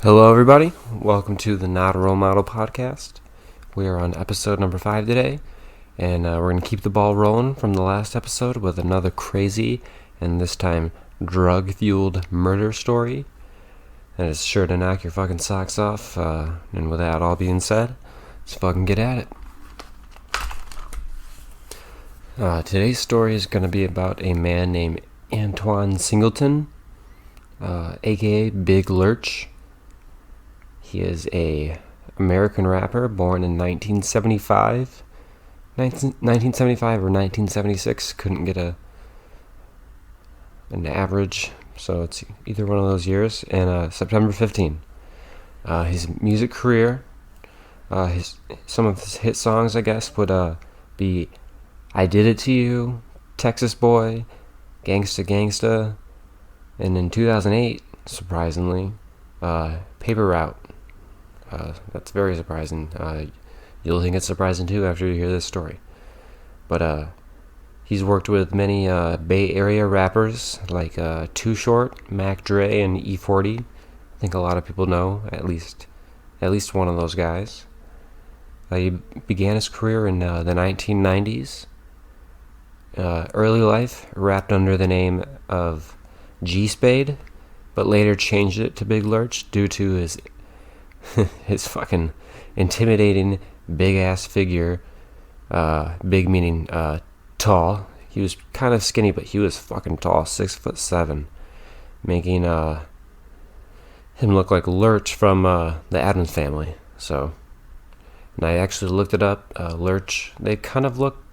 Hello, everybody. Welcome to the Not a Role Model podcast. We are on episode number 5 today, and we're going to keep the ball rolling from the last episode with another crazy and this time drug-fueled murder story. And it's sure to knock your fucking socks off. And with that all being said, let's fucking get at it. Today's story is going to be about a man named Antoine Singleton, aka Big Lurch. He is a American rapper born in 1975 or 1976. Couldn't get an average, so it's either one of those years. And September 15. His music career, some of his hit songs, I guess, would be "I Did It to You," "Texas Boy," "Gangsta Gangsta," and in 2008, surprisingly, "Paper Route." That's very surprising. You'll think it's surprising too after you hear this story. But he's worked with many Bay Area rappers like Too Short, Mac Dre, and E40. I think a lot of people know at least one of those guys. He began his career in the 1990s. Early life rapped under the name of G Spade, but later changed it to Big Lurch due to his fucking intimidating big ass figure. Big meaning tall. He was kind of skinny, but he was fucking tall, 6'7", making him look like Lurch from the Addams Family. So, and I actually looked it up. Lurch, they kind of look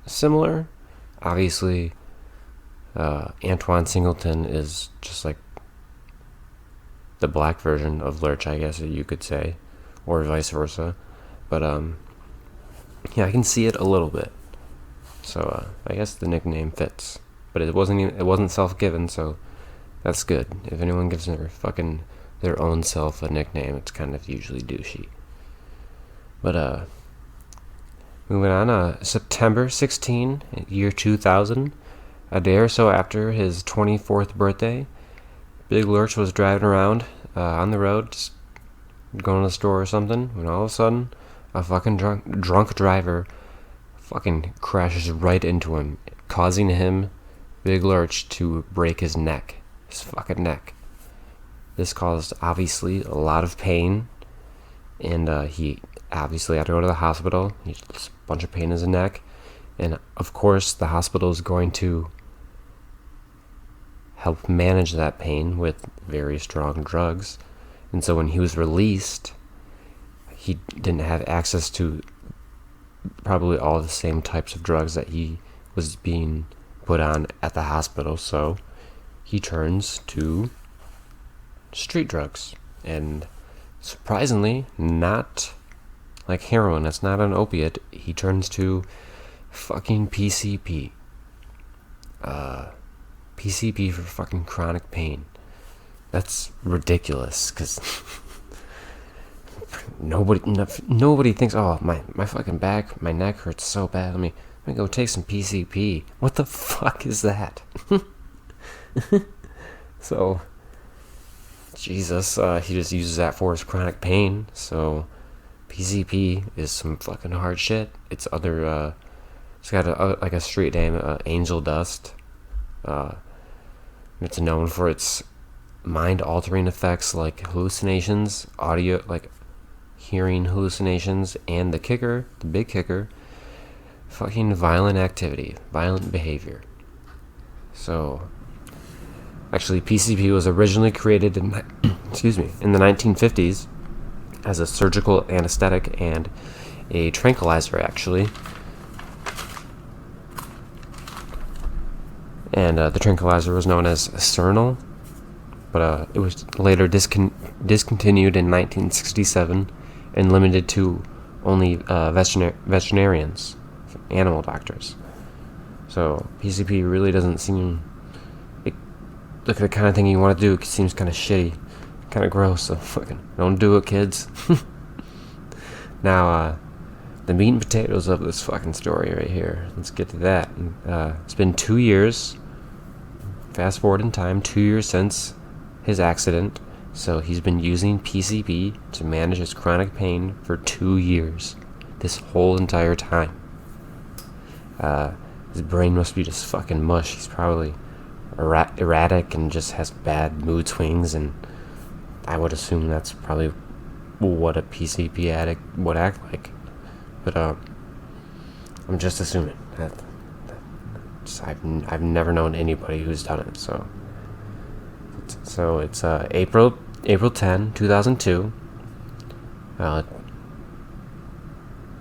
similar. Obviously, Antoine Singleton is just like the black version of Lurch, I guess you could say, or vice versa. But yeah, I can see it a little bit. So I guess the nickname fits. But it wasn't self-given, so that's good. If anyone gives their own self a nickname, it's kind of usually douchey. But moving on, September 16, year 2000, a day or so after his 24th birthday, Big Lurch was driving around on the road, just going to the store or something, when all of a sudden, a fucking drunk driver fucking crashes right into him, causing him, Big Lurch, to break his fucking neck. This caused, obviously, a lot of pain, and he obviously had to go to the hospital. He had a bunch of pain in his neck, and of course, the hospital is going to help manage that pain with very strong drugs. And so when he was released, he didn't have access to probably all the same types of drugs that he was being put on at the hospital. So he turns to street drugs. And surprisingly, not like heroin. That's not an opiate. He turns to fucking PCP. PCP for fucking chronic pain. That's ridiculous, because nobody thinks, oh, my fucking back, my neck hurts so bad, let me go take some PCP. What the fuck is that? So, Jesus, he just uses that for his chronic pain. So, PCP is some fucking hard shit. It's got a street name, Angel Dust. It's known for its mind-altering effects like hallucinations, audio, like hearing hallucinations, and the big kicker, fucking violent activity, violent behavior. So, actually, PCP was originally created in, in the 1950s as a surgical anesthetic and a tranquilizer, actually. And the tranquilizer was known as Sernal, but it was later discontinued in 1967 and limited to only veterinarians, animal doctors. So PCP really doesn't seem like the kind of thing you want to do. It seems kind of shitty, kind of gross. So fucking don't do it, kids. Now, the meat and potatoes of this fucking story right here. Let's get to that. It's been 2 years. Fast forward in time, 2 years since his accident. So he's been using PCP to manage his chronic pain for 2 years. This whole entire time. His brain must be just fucking mush. He's probably erratic and just has bad mood swings, and I would assume that's probably what a PCP addict would act like. But I'm just assuming that I've never known anybody who's done it. So it's April 10, 2002.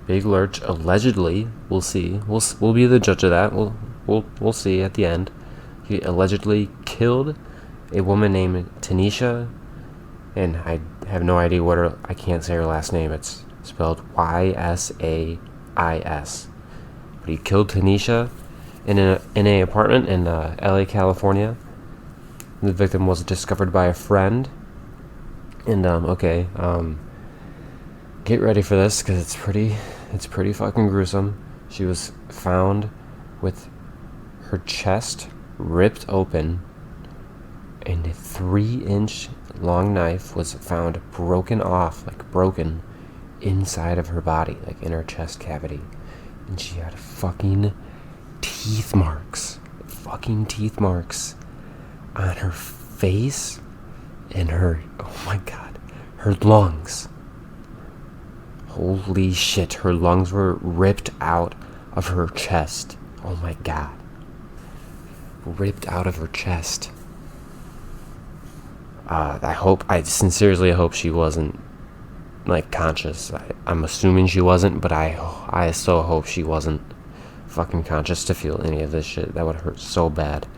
Big Lurch allegedly, we'll see. We'll be the judge of that. We'll see at the end. He allegedly killed a woman named Tanisha, and I have no idea I can't say her last name. It's spelled Ysais. But he killed Tanisha in an apartment in LA, California. The victim was discovered by a friend. And get ready for this, because it's pretty fucking gruesome. She was found with her chest ripped open, and a 3-inch long knife was found broken inside of her body, like in her chest cavity. And she had fucking teeth marks on her face and her lungs. Holy shit, her lungs were ripped out of her chest. Oh my god. Ripped out of her chest. I sincerely hope she wasn't, like, conscious. I'm assuming she wasn't, but I so hope she wasn't fucking conscious to feel any of this shit. That would hurt so bad.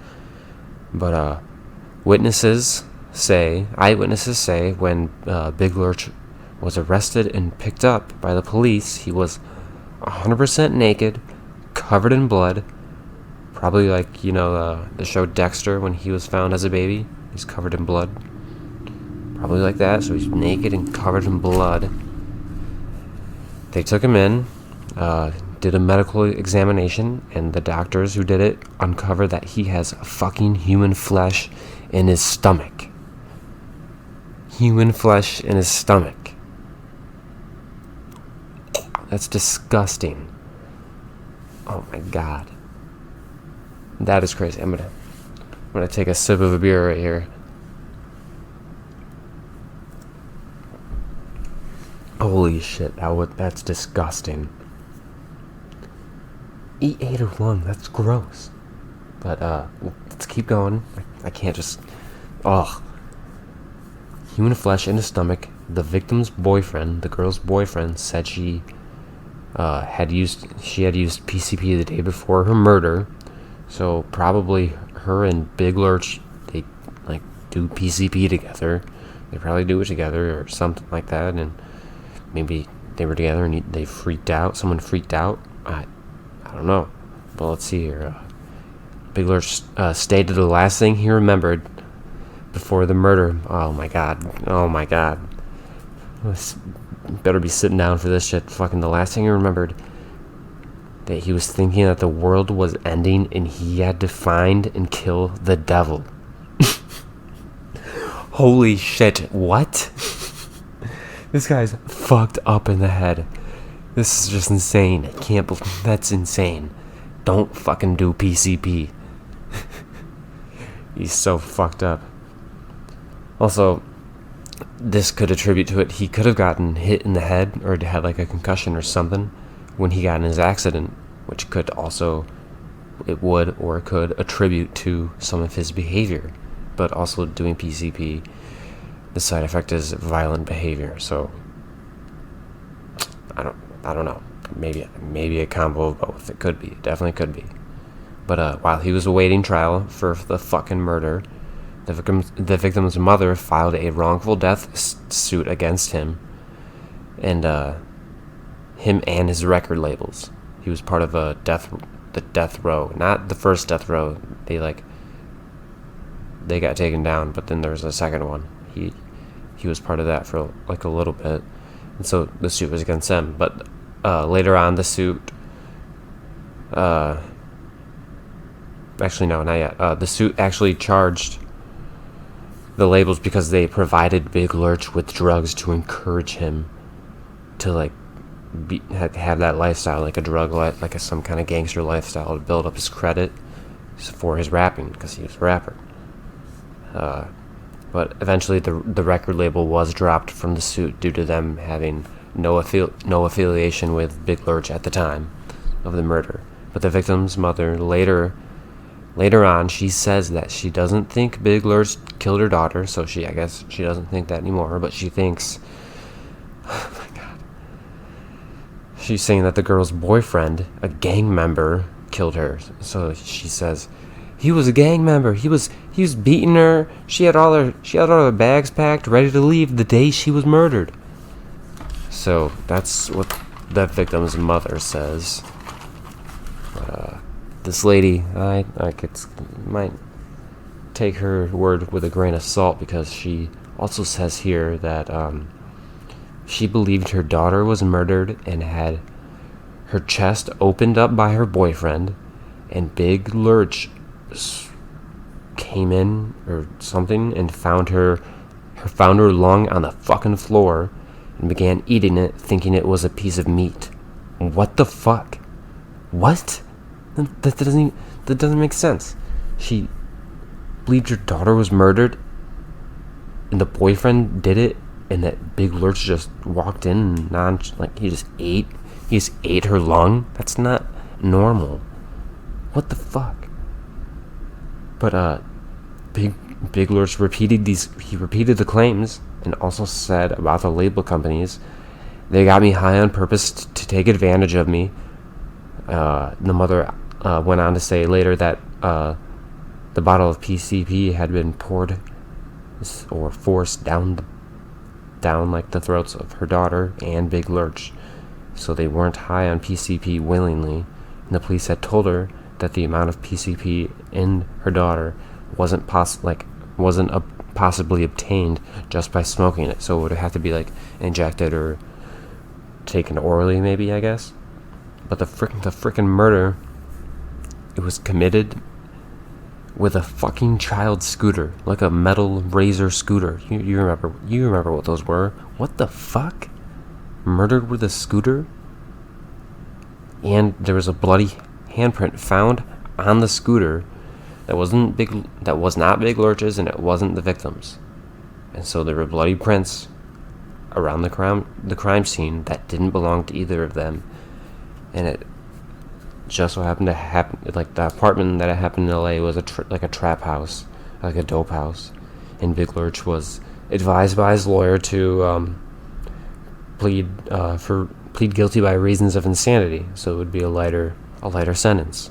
But, eyewitnesses say when Big Lurch was arrested and picked up by the police, he was 100% naked, covered in blood. Probably like, the show Dexter, when he was found as a baby. He's covered in blood. Probably like that, so he's naked and covered in blood. They took him in, did a medical examination, and the doctors who did it uncovered that he has fucking human flesh in his stomach. Human flesh in his stomach. That's disgusting. Oh my god. That is crazy. I'm gonna take a sip of a beer right here. Holy shit, that's disgusting. He ate her lung, that's gross. But let's keep going. I can't just human flesh in his stomach. The victim's boyfriend, the girl's boyfriend, said she had used PCP the day before her murder. So probably her and Big Lurch, they like do PCP together. They probably do it together or something like that, and maybe they were together and they freaked out. Someone freaked out. I don't know. But let's see here. Big Lurch stated the last thing he remembered before the murder. Oh my god. Better be sitting down for this shit. Fucking the last thing he remembered, that he was thinking that the world was ending and he had to find and kill the devil. Holy shit, what? This guy's fucked up in the head. This is just insane. I can't believe that's insane. Don't fucking do PCP. He's so fucked up. Also, this could attribute to it. He could have gotten hit in the head or had like a concussion or something when he got in his accident, which could attribute to some of his behavior. But also doing PCP, the side effect is violent behavior. So I don't know. Maybe a combo of both. It could be. It definitely could be. But while he was awaiting trial for the fucking murder, the victim's mother filed a wrongful death suit against him, and him and his record labels. He was part of the death row, not the first death row. They got taken down, but then there was a second one. He was part of that for like a little bit, and so the suit was against them. But later on, the suit. Actually, no, not yet. The suit actually charged the labels because they provided Big Lurch with drugs to encourage him to like have that lifestyle, like a drug like some kind of gangster lifestyle, to build up his credit for his rapping, because he was a rapper. But eventually the record label was dropped from the suit due to them having no affiliation with Big Lurch at the time of the murder. But the victim's mother later on, she says that she doesn't think Big Lurch killed her daughter, so I guess she doesn't think that anymore, but she thinks, oh my god, she's saying that the girl's boyfriend, a gang member, killed her. So she says, he was a gang member. He was beating her. She had all her bags packed, ready to leave the day she was murdered. So that's what the victim's mother says. This lady, I might take her word with a grain of salt, because she also says here that she believed her daughter was murdered and had her chest opened up by her boyfriend, and Big Lurch came in or something and found her lung on the fucking floor and began eating it, thinking it was a piece of meat. What the fuck? What? That doesn't make sense. She believed her daughter was murdered, and the boyfriend did it, and that Big Lurch just walked in and he just ate her lung. That's not normal. What the fuck? But Big Lurch repeated the claims, and also said about the label companies, they got me high on purpose to take advantage of me. The mother went on to say later that the bottle of PCP had been poured or forced down like the throats of her daughter and Big Lurch, so they weren't high on PCP willingly. And the police had told her that the amount of PCP in her daughter wasn't possibly obtained just by smoking it, so it would have to be like injected or taken orally, maybe, I guess. But the frickin' murder, it was committed with a fucking child scooter, like a metal Razor scooter. You remember what those were? What the fuck? Murdered with a scooter? And there was a bloody handprint found on the scooter that was not Big Lurch's, and it wasn't the victim's. And so there were bloody prints around the crime scene that didn't belong to either of them. And it just so happened to happen, like the apartment that it happened in LA was a trap house, like a dope house. And Big Lurch was advised by his lawyer to plead guilty by reasons of insanity, so it would be a lighter sentence.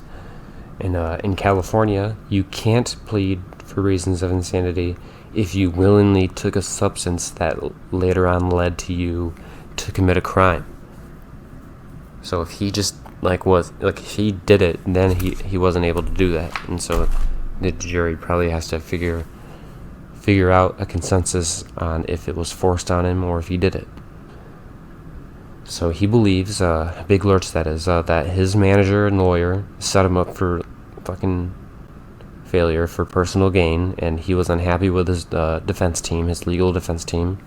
And in California, you can't plead for reasons of insanity if you willingly took a substance that later on led to you to commit a crime. So if he just if he did it, then he wasn't able to do that, and so the jury probably has to figure out a consensus on if it was forced on him or if he did it. So he believes, Big Lurch that is, that his manager and lawyer set him up for fucking failure for personal gain, and he was unhappy with his defense team, his legal defense team.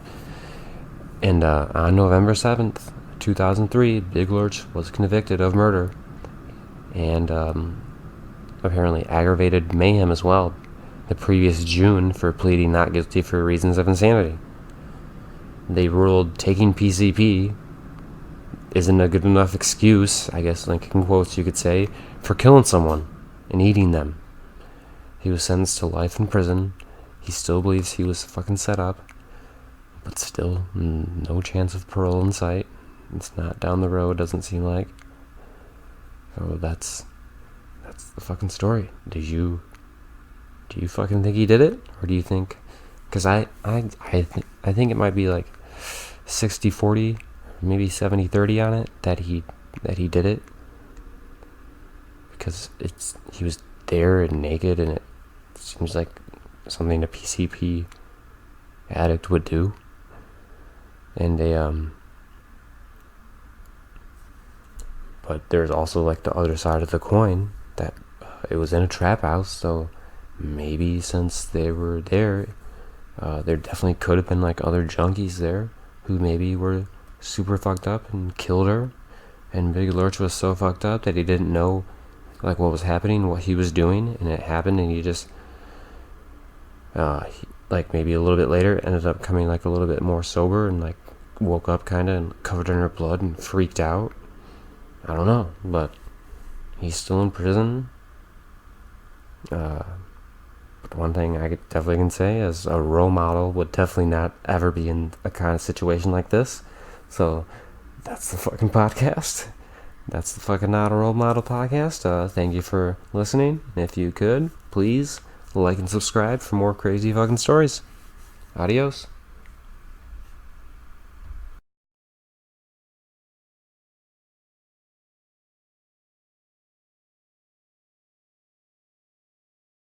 And on November 7th, 2003, Big Lurch was convicted of murder and apparently aggravated mayhem as well the previous June for pleading not guilty for reasons of insanity. They ruled taking PCP isn't a good enough excuse, I guess, like in quotes you could say, for killing someone and eating them. He was sentenced to life in prison. He still believes he was fucking set up, but still no chance of parole in sight. It's not down the road, doesn't seem like. So that's the fucking story. Do you fucking think he did it, or do you think? Because I think it might be like 60-40, maybe 70-30 on it that he did it, because he was there and naked, and it seems like something a PCP addict would do. And but there's also like the other side of the coin that it was in a trap house, so maybe since they were there There definitely could have been like other junkies there who maybe were super fucked up and killed her. And Big Lurch was so fucked up that he didn't know like what was happening, what he was doing, and it happened, and he just like maybe a little bit later ended up coming like a little bit more sober and like woke up kind of and covered in her blood and freaked out. I don't know, but he's still in prison. But one thing I definitely can say is a role model would definitely not ever be in a kind of situation like this. So that's the fucking podcast. That's the fucking Not a Role Model podcast. Thank you for listening. And if you could, please like and subscribe for more crazy fucking stories. Adios.